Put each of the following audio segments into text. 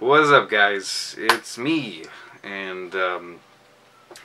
What's up, guys? It's me, and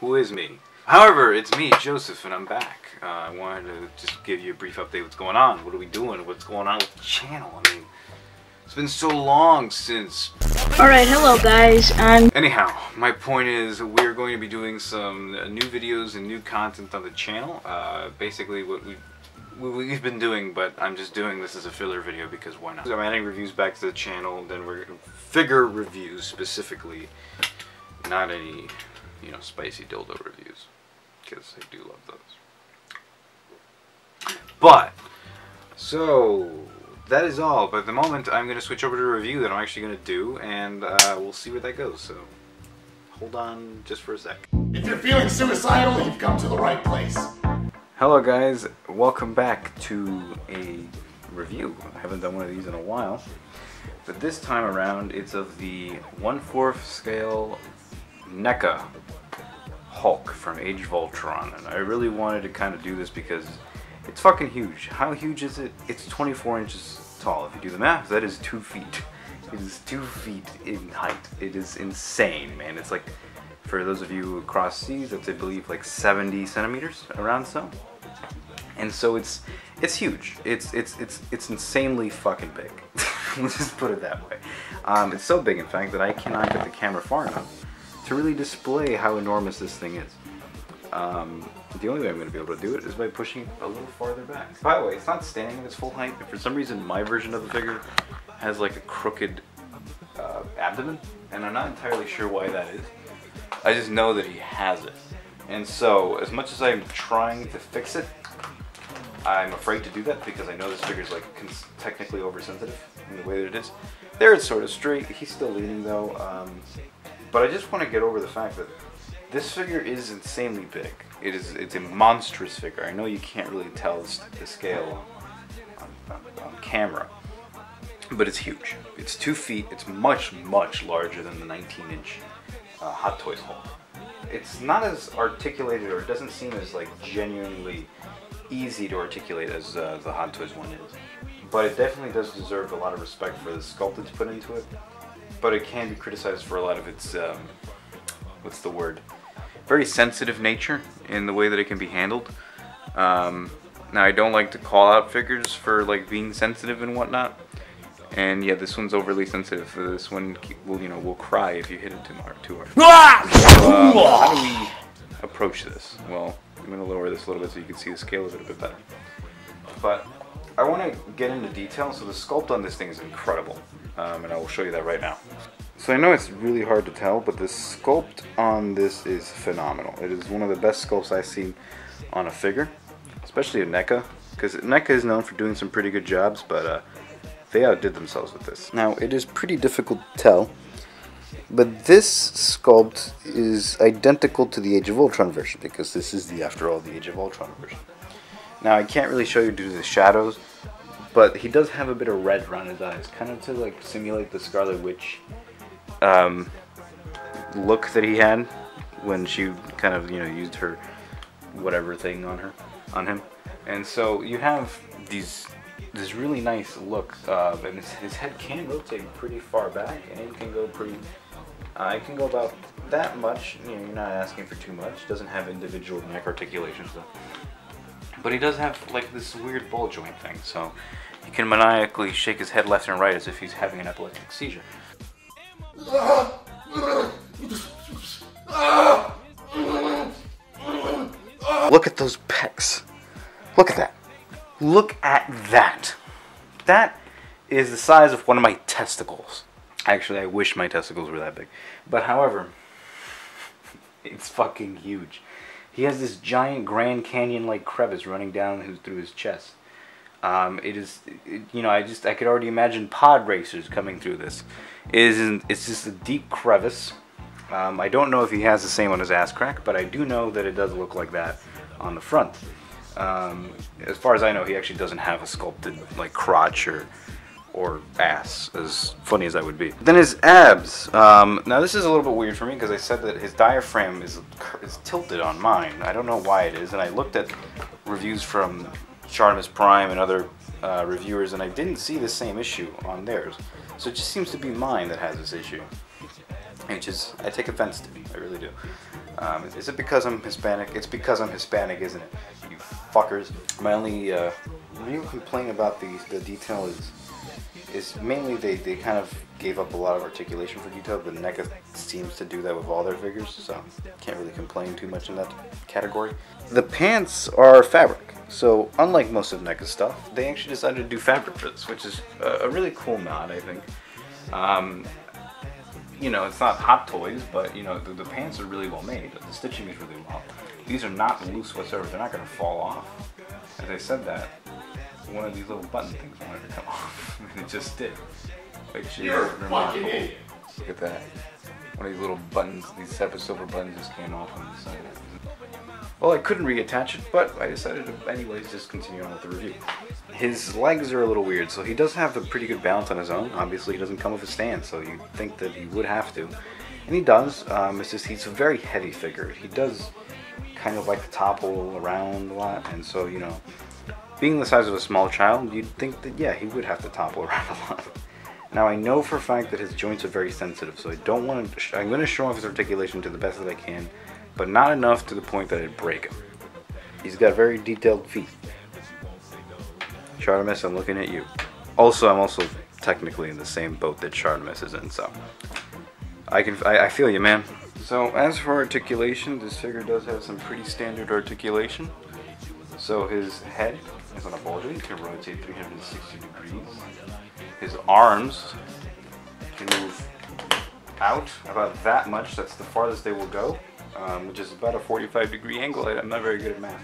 who is me? However, it's me, Joseph, and I'm back. I wanted to just give you a brief update. What's going on? What are we doing? What's going on with the channel? I mean, it's been so long since... Alright, hello guys, Anyhow, my point is we're going to be doing some new videos and new content on the channel. Basically what we've been doing, but I'm just doing this as a filler video because why not? I'm adding reviews back to the channel, then we're figure reviews specifically, not any, you know, spicy dildo reviews, because I do love those. But, so, that is all. But at the moment, I'm going to switch over to a review that I'm actually going to do, and we'll see where that goes, so hold on just for a sec. If you're feeling suicidal, you've come to the right place. Hello guys, welcome back to a review. I haven't done one of these in a while, but this time around it's of the 1/4 scale NECA Hulk from Age of Ultron, and I really wanted to kind of do this because it's fucking huge. How huge is it? It's 24 inches tall. If you do the math, that is 2 feet. It is 2 feet in height. It is insane, man. It's like, for those of you across seas, that's I believe like 70 centimeters, around so. And so it's huge. It's insanely fucking big. Let's just put it that way. It's so big, in fact, that I cannot get the camera far enough to really display how enormous this thing is. The only way I'm going to be able to do it is by pushing it a little farther back. By the way, it's not standing at its full height. For some reason, my version of the figure has like a crooked abdomen, and I'm not entirely sure why that is. I just know that he has it. And so, as much as I'm trying to fix it, I'm afraid to do that because I know this figure's like technically oversensitive in the way that it is. There it's sort of straight. He's still leaning though. But I just want to get over the fact that this figure is insanely big. It's a monstrous figure. I know you can't really tell the scale on camera, but it's huge. It's 2 feet. It's much, much larger than the 19-inch Hot Toys Hulk. It's not as articulated, or it doesn't seem as like genuinely easy to articulate as the Hot Toys one is. But it definitely does deserve a lot of respect for the sculpt that's put into it. But it can be criticized for a lot of its, what's the word? Very sensitive nature in the way that it can be handled. Now I don't like to call out figures for like being sensitive and whatnot. And yeah, this one's overly sensitive. This one will cry if you hit it too hard. So, how do we approach this? Well, I'm going to lower this a little bit so you can see the scale of it a bit better. But I want to get into detail. So the sculpt on this thing is incredible, and I will show you that right now. So I know it's really hard to tell, but the sculpt on this is phenomenal. It is one of the best sculpts I've seen on a figure, especially a NECA, because NECA is known for doing some pretty good jobs, but they outdid themselves with this. Now, it is pretty difficult to tell, but this sculpt is identical to the Age of Ultron version, because this is, after all, the Age of Ultron version. Now, I can't really show you due to the shadows, but he does have a bit of red around his eyes, kind of to like simulate the Scarlet Witch look that he had when she kind of, used her whatever thing on him. And so you have this really nice look, and his head can rotate pretty far back, and it can go it can go about that much. You're not asking for too much. Doesn't have individual neck articulations though, but he does have like this weird ball joint thing, so he can maniacally shake his head left and right as if he's having an epileptic seizure. Look at those pecs. Look at that. Look at that. That is the size of one of my testicles. Actually, I wish my testicles were that big. But however, it's fucking huge. He has this giant Grand Canyon-like crevice running down through his chest. I could already imagine pod racers coming through this. It's just a deep crevice. I don't know if he has the same on his ass crack, but I do know that it does look like that on the front. As far as I know, he actually doesn't have a sculpted like crotch or ass, as funny as that would be. Then his abs. Now this is a little bit weird for me because I said that his diaphragm is tilted on mine. I don't know why it is, and I looked at reviews from Charmus Prime and other reviewers, and I didn't see the same issue on theirs. So it just seems to be mine that has this issue, which is, I take offense to. I really do. Is it because I'm Hispanic? It's because I'm Hispanic, isn't it? You fuckers. My only real complaint about the detail is mainly they kind of gave up a lot of articulation for detail, but NECA seems to do that with all their figures, so can't really complain too much in that category. The pants are fabric, so unlike most of NECA's stuff, they actually decided to do fabric for this, which is a really cool nod, I think. You know, it's not Hot Toys, but you know, the pants are really well made. The stitching is really well. These are not loose whatsoever. They're not going to fall off. As I said that, one of these little button things wanted to come off, and it just did. Like, You're a fucking idiot. Look at that. One of these little buttons, these separate silver buttons just came off on the side. Well, I couldn't reattach it, but I decided to anyways just continue on with the review. His legs are a little weird, so he does have a pretty good balance on his own. Obviously, he doesn't come with a stand, so you'd think that he would have to. And he does. It's just he's a very heavy figure. He does kind of like to topple around a lot, and so, you know, being the size of a small child, you'd think that, yeah, he would have to topple around a lot. Now, I know for a fact that his joints are very sensitive, so I don't want to... I'm going to show off his articulation to the best that I can, but not enough to the point that it'd break him. He's got very detailed feet. Chartemis, I'm looking at you. Also, I'm also technically in the same boat that Chartemis is in, so... I feel you, man. So, as for articulation, this figure does have some pretty standard articulation. So, his head is on a boulder. He can rotate 360 degrees. His arms can move out about that much. That's the farthest they will go, which is about a 45-degree angle. I'm not very good at math.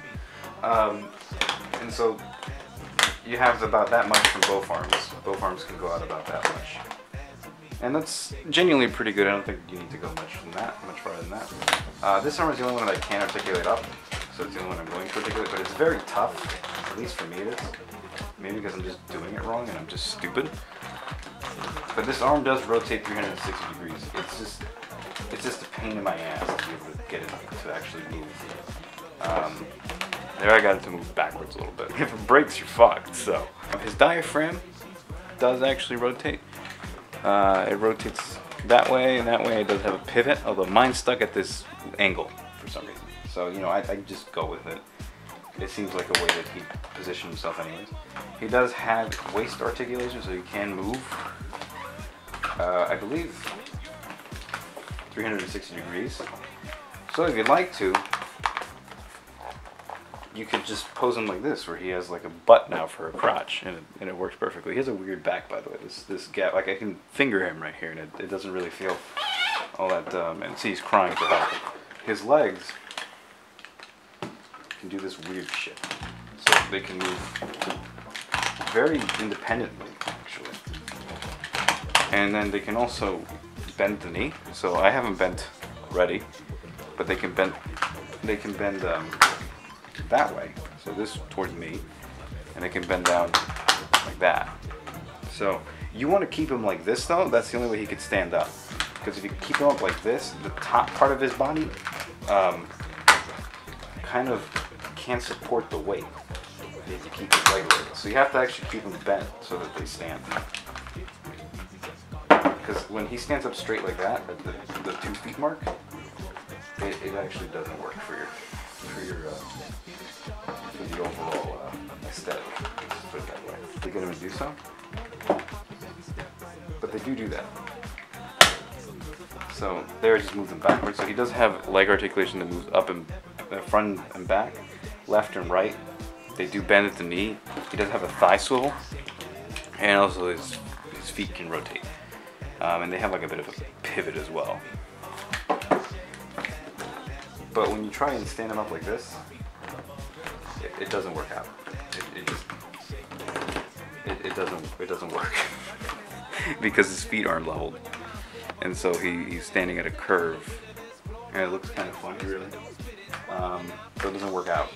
And so you have about that much from both arms. Both arms can go out about that much. And that's genuinely pretty good. I don't think you need to go much farther than that. This arm is the only one that I can articulate up, so it's the only one I'm going to articulate, but it's very tough. At least for me it is. Maybe because I'm just doing it wrong and I'm just stupid. But this arm does rotate 360 degrees. It's just a pain in my ass to be able to get it to actually move. There I got it to move backwards a little bit. If it breaks, you're fucked. So his diaphragm does actually rotate. It rotates that way and that way. It does have a pivot, although mine's stuck at this angle for some reason. So, you know, I just go with it. It seems like a way that he positioned himself anyways. He does have waist articulation, so he can move, I believe, 360 degrees. So if you'd like to, you could just pose him like this, where he has like a butt now for a crotch, and it works perfectly. He has a weird back, by the way, this gap. Like, I can finger him right here, and it doesn't really feel all that, and see, he's crying for help. His legs can do this weird shit. So they can move very independently, actually. And then they can also bend the knee. So I haven't bent already, but they can bend that way. So this towards me, and they can bend down like that. So you want to keep him like this though. That's the only way he could stand up. Because if you keep him up like this, the top part of his body kind of can't support the weight if you keep his leg like this. So you have to actually keep them bent so that they stand. Because when he stands up straight like that, at the 2 feet mark, it actually doesn't work for the overall aesthetic. Let's put it that way. They get him to do so, but they do that. So there, I just move them backwards. So he does have leg articulation that moves up and front and back, left and right. They do bend at the knee. He does have a thigh swivel, and also his feet can rotate. And they have like a bit of a pivot as well. But when you try and stand him up like this, it doesn't work out. It doesn't work because his feet aren't leveled, and so he's standing at a curve, and it looks kind of funny, really. So it doesn't work out,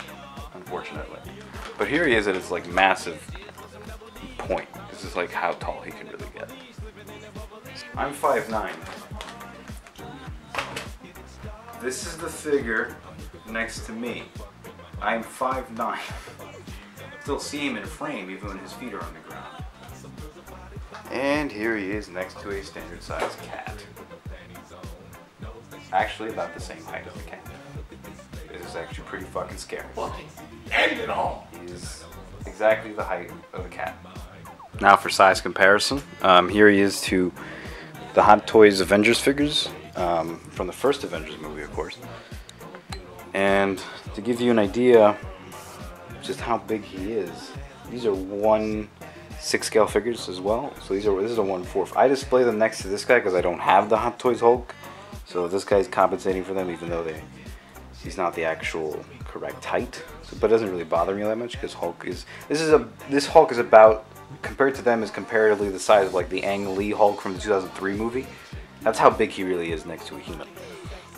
unfortunately. But here he is at his like massive point. This is like how tall he can really get. I'm 5'9". This is the figure next to me. I'm 5'9". Still see him in frame even when his feet are on the ground. And here he is next to a standard size cat. Actually about the same height as the cat. This is actually pretty fucking scary. End it all. He is exactly the height of a cat. Now for size comparison, here he is to the Hot Toys Avengers figures, from the first Avengers movie, of course. And to give you an idea just how big he is, these are 1/6 scale figures as well. So this is a 1/4. I display them next to this guy because I don't have the Hot Toys Hulk. So this guy's compensating for them, even though he's not the actual correct height. So, but it doesn't really bother me that much because this Hulk is about, compared to them, is comparatively the size of like the Ang Lee Hulk from the 2003 movie. That's how big he really is next to a human.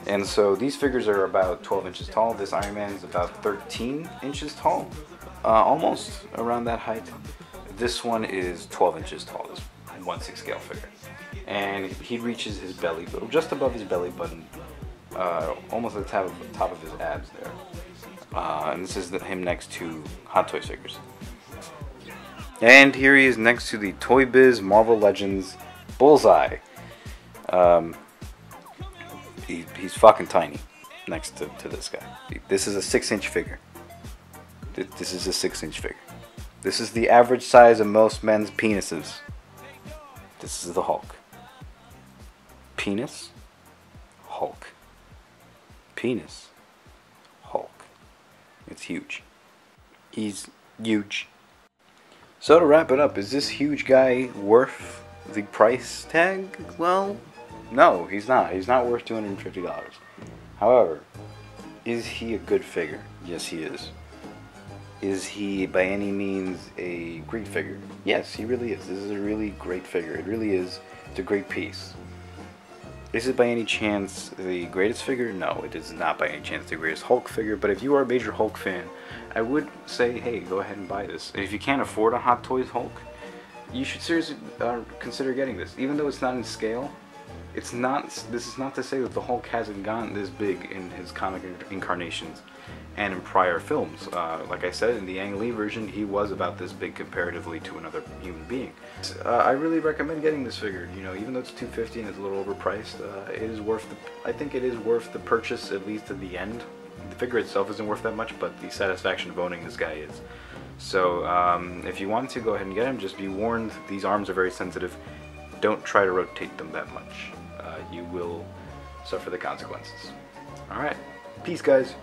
And so these figures are about 12 inches tall. This Iron Man is about 13 inches tall, almost around that height. This one is 12 inches tall, this 1/6 scale figure. And he reaches his belly, just above his belly button, almost at the top of his abs there. And this is him next to Hot Toys figures. And here he is next to the Toy Biz Marvel Legends Bullseye. He's fucking tiny next to this guy. This is a 6-inch figure. This is a 6-inch figure. This is the average size of most men's penises. This is the Hulk. Penis, Hulk. Penis, Hulk. It's huge. He's huge. So to wrap it up, is this huge guy worth the price tag? Well, no, he's not. He's not worth $250. However, is he a good figure? Yes, he is. Is he by any means a great figure? Yes, he really is. This is a really great figure. It really is. It's a great piece. Is it by any chance the greatest figure? No, it is not by any chance the greatest Hulk figure, but if you are a major Hulk fan, I would say, hey, go ahead and buy this. If you can't afford a Hot Toys Hulk, you should seriously consider getting this. Even though it's not in scale, this is not to say that the Hulk hasn't gotten this big in his comic incarnations and in prior films. Like I said, in the Ang Lee version, he was about this big comparatively to another human being. I really recommend getting this figure. You know, even though it's $250 and it's a little overpriced, it is worth I think it is worth the purchase, at least to the end. The figure itself isn't worth that much, but the satisfaction of owning this guy is. So if you want to, go ahead and get him. Just be warned, these arms are very sensitive. Don't try to rotate them that much. You will suffer the consequences. Alright, peace guys.